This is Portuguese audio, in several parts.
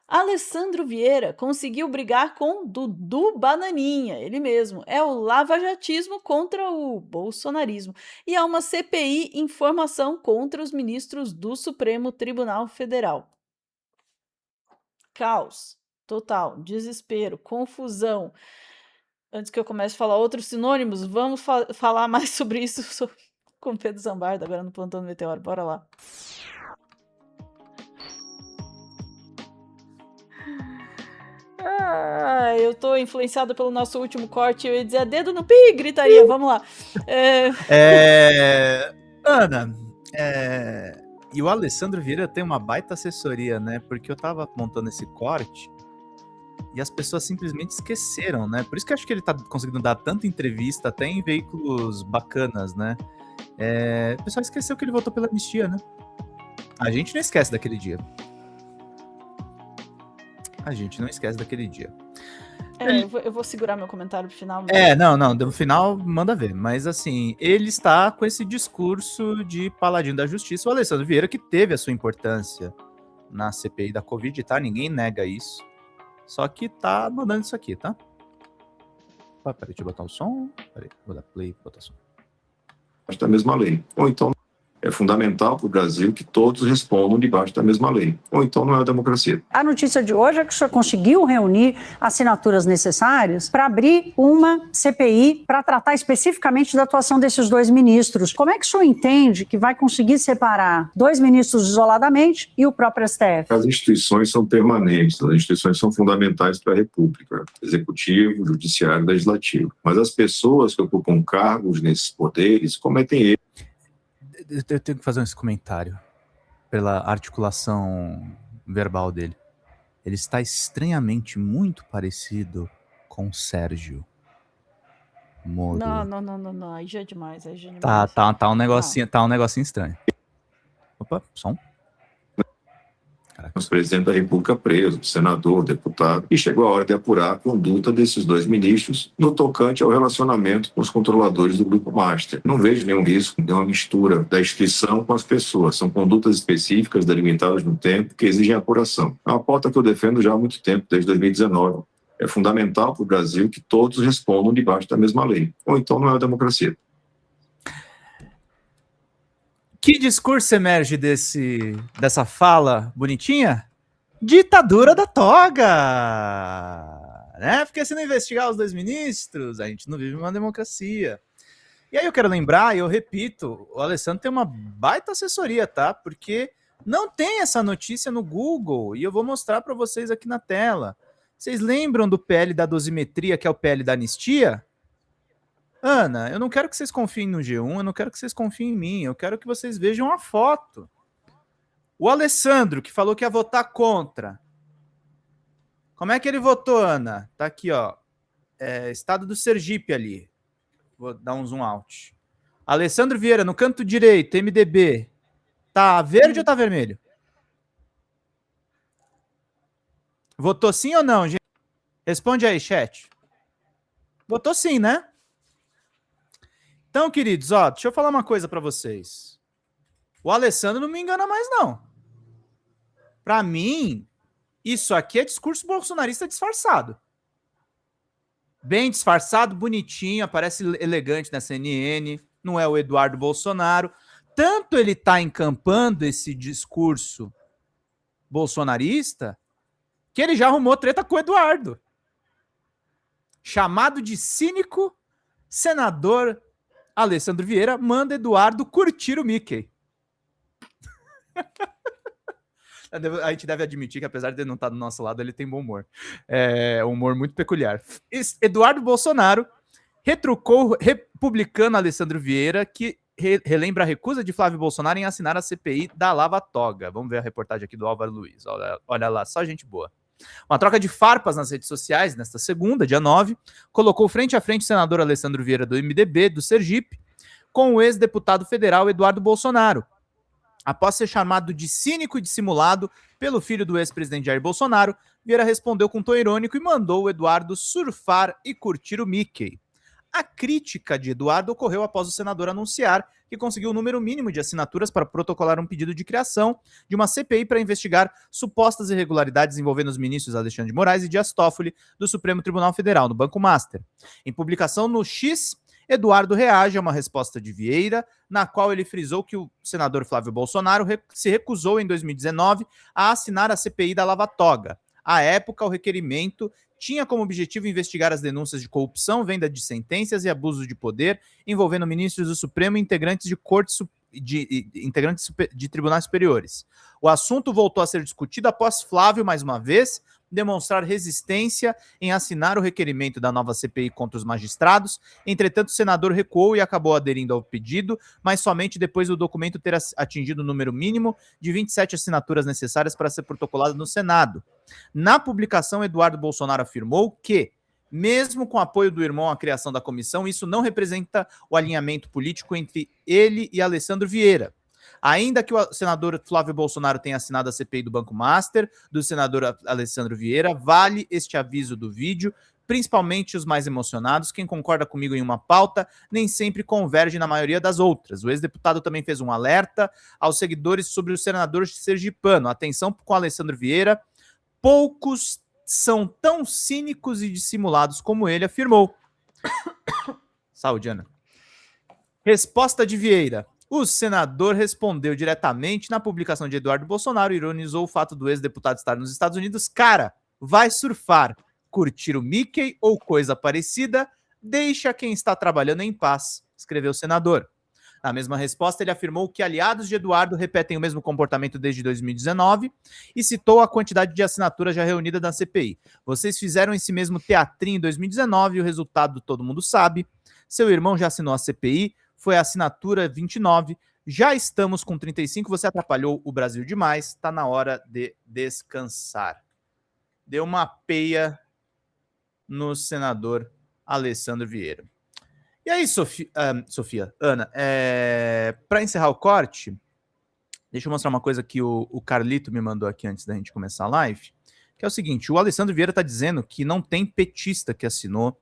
Alessandro Vieira conseguiu brigar com Dudu Bananinha, ele mesmo. É o lavajatismo contra o bolsonarismo. E há uma CPI em formação contra os ministros do Supremo Tribunal Federal. Caos total, desespero, confusão. Antes que eu comece a falar outros sinônimos, vamos falar mais sobre isso com Pedro Zambarda, agora no Plantão do Meteoro. Bora lá. Eu tô influenciada pelo nosso último corte. Eu ia dizer dedo no pi, gritaria. Vamos lá. Ana, e o Alessandro Vieira tem uma baita assessoria, né? Porque eu tava montando esse corte e as pessoas simplesmente esqueceram, né? Por isso que eu acho que ele tá conseguindo dar tanta entrevista, até em veículos bacanas, né? O pessoal esqueceu que ele votou pela anistia, né? A gente não esquece daquele dia. Eu vou segurar meu comentário pro final. Não, no final manda ver. Mas assim, ele está com esse discurso de paladino da justiça. O Alessandro Vieira, que teve a sua importância na CPI da Covid, tá? Ninguém nega isso. Só que tá mandando isso aqui, tá? Peraí, deixa eu botar o som. Peraí, vou dar play e botar o som. Da mesma lei. Ou então é fundamental para o Brasil que todos respondam debaixo da mesma lei. Ou então não é a democracia. A notícia de hoje é que o senhor conseguiu reunir assinaturas necessárias para abrir uma CPI para tratar especificamente da atuação desses dois ministros. Como é que o senhor entende que vai conseguir separar dois ministros isoladamente e o próprio STF? As instituições são permanentes, as instituições são fundamentais para a República, executivo, judiciário, legislativo. Mas as pessoas que ocupam cargos nesses poderes cometem erros. Eu tenho que fazer esse comentário pela articulação verbal dele. Ele está estranhamente muito parecido com o Sérgio Moro. Não. Aí já é demais. Tá um negocinho estranho. Opa, som. O presidente da República preso, senador, deputado, e chegou a hora de apurar a conduta desses dois ministros no tocante ao relacionamento com os controladores do Grupo Master. Não vejo nenhum risco de uma mistura da instituição com as pessoas. São condutas específicas, delimitadas no tempo, que exigem apuração. É uma pauta que eu defendo já há muito tempo, desde 2019. É fundamental para o Brasil que todos respondam debaixo da mesma lei. Ou então não é a democracia. Que discurso emerge dessa fala bonitinha? Ditadura da toga! Né? Porque se não investigar os dois ministros, a gente não vive uma democracia. E aí eu quero lembrar, e eu repito, o Alessandro tem uma baita assessoria, tá? Porque não tem essa notícia no Google, e eu vou mostrar para vocês aqui na tela. Vocês lembram do PL da dosimetria, que é o PL da anistia? Ana, eu não quero que vocês confiem no G1, eu não quero que vocês confiem em mim, eu quero que vocês vejam a foto. O Alessandro, que falou que ia votar contra. Como é que ele votou, Ana? Tá aqui, ó. Estado do Sergipe ali. Vou dar um zoom out. Alessandro Vieira, no canto direito, MDB. Tá verde ou tá vermelho? Votou sim ou não, gente? Responde aí, chat. Votou sim, né? Então, queridos, ó, deixa eu falar uma coisa para vocês. O Alessandro não me engana mais, não. Para mim, isso aqui é discurso bolsonarista disfarçado. Bem disfarçado, bonitinho, aparece elegante na CNN, não é o Eduardo Bolsonaro. Tanto ele está encampando esse discurso bolsonarista que ele já arrumou treta com o Eduardo. Chamado de cínico, senador Alessandro Vieira manda Eduardo curtir o Mickey. A gente deve admitir que, apesar de ele não estar do nosso lado, ele tem bom humor. Um humor muito peculiar. Eduardo Bolsonaro retrucou o republicano Alessandro Vieira, que relembra a recusa de Flávio Bolsonaro em assinar a CPI da Lava Toga. Vamos ver a reportagem aqui do Álvaro Luiz. Olha lá, só gente boa. Uma troca de farpas nas redes sociais, nesta segunda, dia 9, colocou frente a frente o senador Alessandro Vieira do MDB, do Sergipe, com o ex-deputado federal Eduardo Bolsonaro. Após ser chamado de cínico e dissimulado pelo filho do ex-presidente Jair Bolsonaro, Vieira respondeu com tom irônico e mandou o Eduardo surfar e curtir o Mickey. A crítica de Eduardo ocorreu após o senador anunciar que conseguiu o número mínimo de assinaturas para protocolar um pedido de criação de uma CPI para investigar supostas irregularidades envolvendo os ministros Alexandre de Moraes e Dias Toffoli do Supremo Tribunal Federal, no Banco Master. Em publicação no X, Eduardo reage a uma resposta de Vieira, na qual ele frisou que o senador Flávio Bolsonaro se recusou em 2019 a assinar a CPI da Lava Toga. À época, o requerimento tinha como objetivo investigar as denúncias de corrupção, venda de sentenças e abuso de poder envolvendo ministros do Supremo e integrantes de tribunais superiores. O assunto voltou a ser discutido após Flávio, mais uma vez, demonstrar resistência em assinar o requerimento da nova CPI contra os magistrados. Entretanto, o senador recuou e acabou aderindo ao pedido, mas somente depois do documento ter atingido o número mínimo de 27 assinaturas necessárias para ser protocolado no Senado. Na publicação, Eduardo Bolsonaro afirmou que, mesmo com o apoio do irmão à criação da comissão, isso não representa o alinhamento político entre ele e Alessandro Vieira. Ainda que o senador Flávio Bolsonaro tenha assinado a CPI do Banco Master, do senador Alessandro Vieira, vale este aviso do vídeo, principalmente os mais emocionados. Quem concorda comigo em uma pauta nem sempre converge na maioria das outras. O ex-deputado também fez um alerta aos seguidores sobre o senador sergipano. Atenção com o Alessandro Vieira, poucos são tão cínicos e dissimulados como ele afirmou. Saúde, Ana. Resposta de Vieira. O senador respondeu diretamente na publicação de Eduardo Bolsonaro e ironizou o fato do ex-deputado estar nos Estados Unidos. Cara, vai surfar, curtir o Mickey ou coisa parecida, deixa quem está trabalhando em paz, escreveu o senador. Na mesma resposta, ele afirmou que aliados de Eduardo repetem o mesmo comportamento desde 2019 e citou a quantidade de assinaturas já reunidas na CPI. Vocês fizeram esse mesmo teatrinho em 2019 e o resultado todo mundo sabe. Seu irmão já assinou a CPI, foi a assinatura 29, já estamos com 35, você atrapalhou o Brasil demais, está na hora de descansar. Deu uma peia no senador Alessandro Vieira. E aí, Ana, para encerrar o corte, deixa eu mostrar uma coisa que o Carlito me mandou aqui antes da gente começar a live, que é o seguinte, o Alessandro Vieira está dizendo que não tem petista que assinou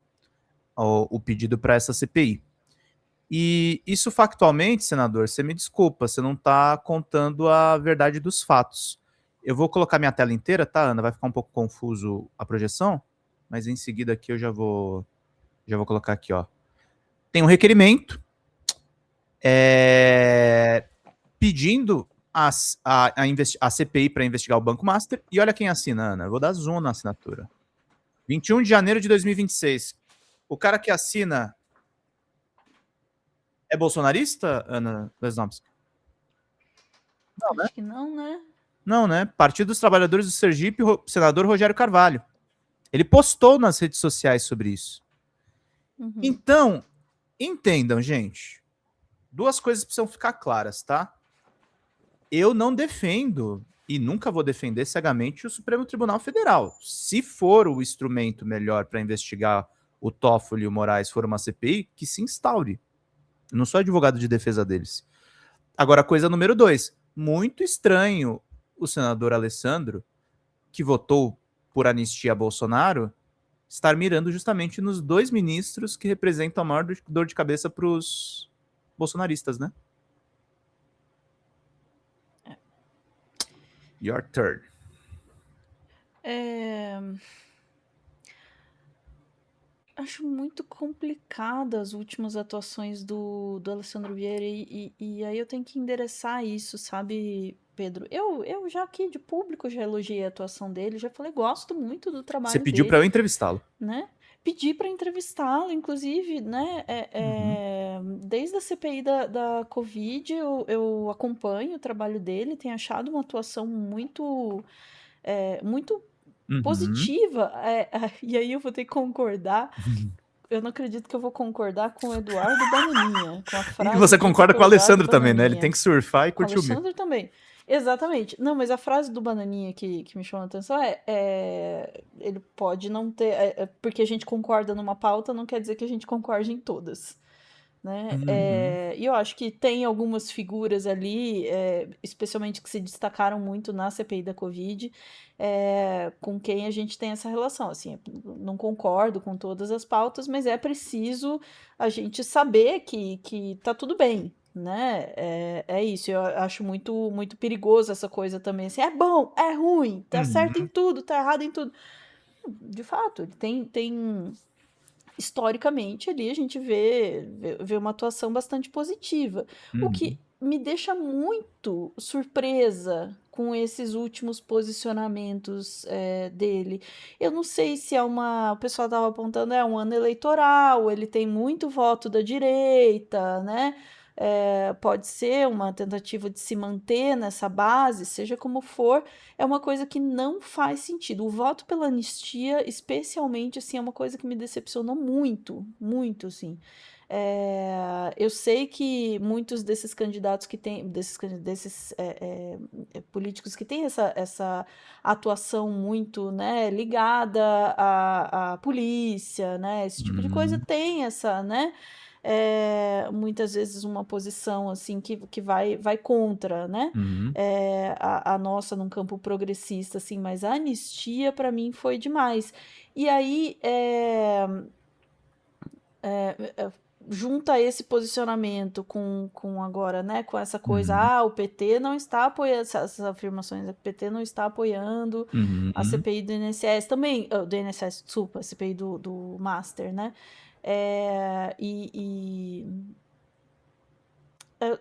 o pedido para essa CPI. E isso factualmente, senador, você me desculpa, você não está contando a verdade dos fatos. Eu vou colocar minha tela inteira, tá, Ana? Vai ficar um pouco confuso a projeção, mas em seguida aqui eu já vou colocar aqui, ó. Tem um requerimento pedindo a CPI para investigar o Banco Master. E olha quem assina, Ana. Eu vou dar zoom na assinatura. 21 de janeiro de 2026. O cara que assina é bolsonarista, Ana Lesnowski? Não, né? Acho que não, né? Não, né? Partido dos Trabalhadores do Sergipe, senador Rogério Carvalho. Ele postou nas redes sociais sobre isso. Uhum. Então, entendam, gente. Duas coisas precisam ficar claras, tá? Eu não defendo e nunca vou defender cegamente o Supremo Tribunal Federal. Se for o instrumento melhor para investigar o Toffoli e o Moraes for uma CPI, que se instaure. Eu não sou advogado de defesa deles. Agora, coisa número 2. Muito estranho o senador Alessandro, que votou por anistia a Bolsonaro, estar mirando justamente nos 2 ministros que representam a maior dor de cabeça para os bolsonaristas, né? Your turn. Acho muito complicada as últimas atuações do Alessandro Vieira e aí eu tenho que endereçar isso, sabe, Pedro? Eu já aqui de público já elogiei a atuação dele, já falei, gosto muito do trabalho dele. Você pediu para eu entrevistá-lo. Né? Pedi para entrevistá-lo, inclusive, né? Desde a CPI da Covid, eu acompanho o trabalho dele, tenho achado uma atuação muito positiva. E aí eu vou ter que concordar. Eu não acredito que eu vou concordar com o Eduardo Bananinha, com a frase. E você concorda com o Alessandro também, né? Ele tem que surfar e curtir o Alessandro meio. também. Exatamente. Não, mas a frase do Bananinha que me chamou a atenção ele pode não ter... porque a gente concorda numa pauta, não quer dizer que a gente concorde em todas. né? Uhum. E eu acho que tem algumas figuras ali, especialmente que se destacaram muito na CPI da Covid, com quem a gente tem essa relação. Assim, não concordo com todas as pautas, mas é preciso a gente saber que tá tudo bem, né? É isso. Eu acho muito, muito perigoso essa coisa também. Assim, é bom, é ruim, tá certo em Uhum. tudo, tá errado em tudo. De fato, ele tem historicamente ali a gente vê uma atuação bastante positiva. O Uhum. que me deixa muito surpresa com esses últimos posicionamentos dele. Eu não sei se é uma. O pessoal estava apontando, é um ano eleitoral, ele tem muito voto da direita, né? Pode ser uma tentativa de se manter nessa base, seja como for, é uma coisa que não faz sentido. O voto pela anistia, especialmente, assim, é uma coisa que me decepcionou muito, muito, assim. Eu sei que muitos desses candidatos que têm, políticos que têm essa atuação muito, né, ligada à polícia, né, esse tipo de coisa, Uhum. tem essa, né, muitas vezes uma posição assim que vai contra, né? Uhum. A nossa num campo progressista, assim, mas a anistia para mim foi demais. E aí junta esse posicionamento com agora, né, com essa Uhum. coisa, o PT não está apoiando essas afirmações, o PT não está apoiando a Uhum. CPI do INSS também, do INSS, desculpa, a CPI do Master, né? E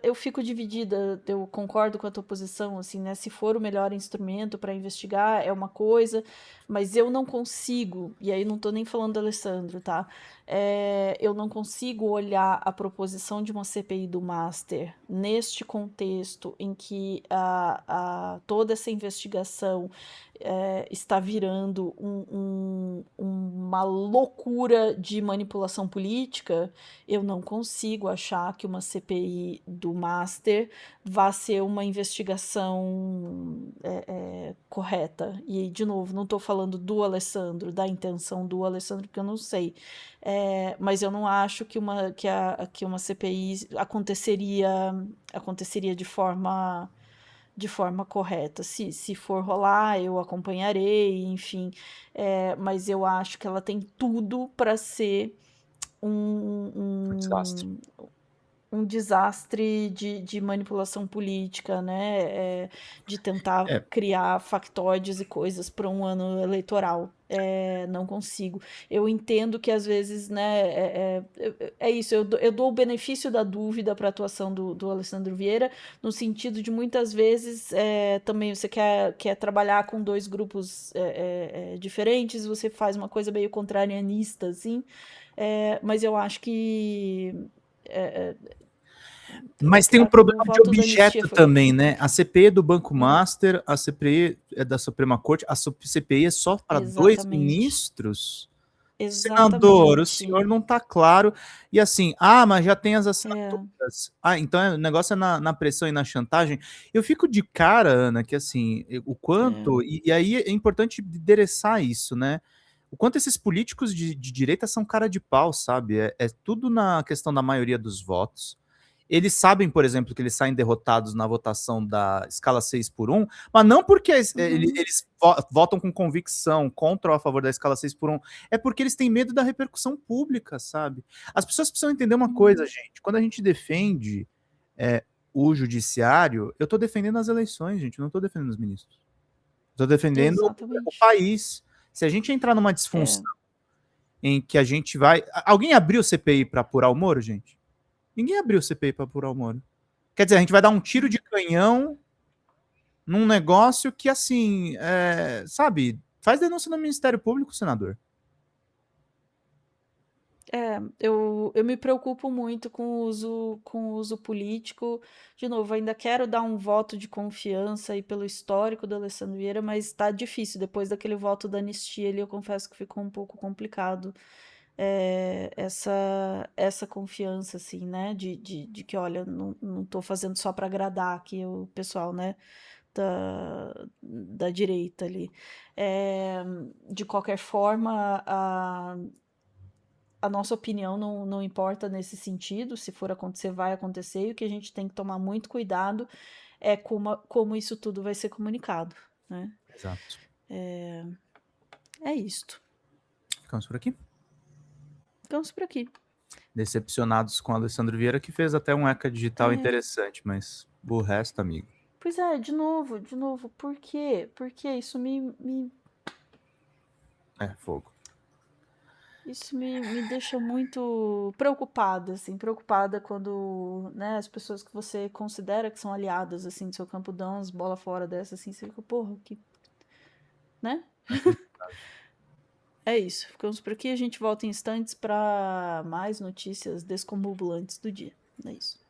eu fico dividida, eu concordo com a tua posição, assim, né? Se for o melhor instrumento para investigar, é uma coisa, mas eu não consigo, e aí não tô nem falando do Alessandro, tá? Eu não consigo olhar a proposição de uma CPI do Master neste contexto em que toda essa investigação está virando uma loucura de manipulação política. Eu não consigo achar que uma CPI do Master vá ser uma investigação correta. E, de novo, não estou falando do Alessandro, da intenção do Alessandro, porque eu não sei. Mas eu não acho que uma CPI aconteceria de forma correta. Se for rolar, eu acompanharei, enfim. Mas eu acho que ela tem tudo para ser Um desastre. um desastre de manipulação política, né? De tentar É, criar factóides e coisas para um ano eleitoral. Não consigo. Eu entendo que às vezes, né? É isso. Eu dou o benefício da dúvida para a atuação do Alessandro Vieira, no sentido de muitas vezes também você quer trabalhar com dois grupos diferentes, você faz uma coisa meio contrarianista, assim. Mas eu acho que mas tem um o problema de voto da anistia objeto foi. também, né? A CPI é do Banco Hum, Master, a CPI é da Suprema Corte, a CPI é só para dois exatamente. ministros? Senador, o Exatamente. senhor não está claro. E assim, mas já tem as É, assinaturas. Então o negócio é na pressão e na chantagem. Eu fico de cara, Ana, que assim, o é, quanto. E aí é importante endereçar isso, né? O quanto esses políticos de direita são cara de pau, sabe? É tudo na questão da maioria dos votos. Eles sabem, por exemplo, que eles saem derrotados na votação da escala 6 por 1, mas não porque uhum, eles votam com convicção contra ou a favor da escala 6 por 1, é porque eles têm medo da repercussão pública, sabe? As pessoas precisam entender uma coisa, uhum, gente. Quando a gente defende é, o judiciário, eu estou defendendo as eleições, gente, eu não estou defendendo os ministros. Estou defendendo o exatamente. país. Se a gente entrar numa É, disfunção em que a gente vai. Alguém abriu CPI para apurar o Moro, gente? Ninguém abriu CPI para apurar o Moro. Quer dizer, a gente vai dar um tiro de canhão num negócio que, assim, sabe, faz denúncia no Ministério Público, senador. eu me preocupo muito com o uso político. De novo, ainda quero dar um voto de confiança aí pelo histórico do Alessandro Vieira, mas está difícil. Depois daquele voto da anistia ali, eu confesso que ficou um pouco complicado essa confiança, assim, né? De que, olha, não tô fazendo só para agradar aqui o pessoal, né? Da direita ali. De qualquer forma, a nossa opinião não importa nesse sentido, se for acontecer, vai acontecer, e o que a gente tem que tomar muito cuidado é como isso tudo vai ser comunicado, né? Exato. É isto. Ficamos por aqui. Ficamos por aqui. Decepcionados com o Alessandro Vieira, que fez até um ECA digital interessante, mas o resto, amigo. Pois é, de novo, por quê? Porque isso Fogo. isso me deixa muito preocupada, assim, preocupada quando, né, as pessoas que você considera que são aliadas, assim, do seu campo dão as bolas fora dessa, assim, você fica, porra, que... né? É isso, ficamos por aqui, a gente volta em instantes para mais notícias descomungulantes do dia. É isso.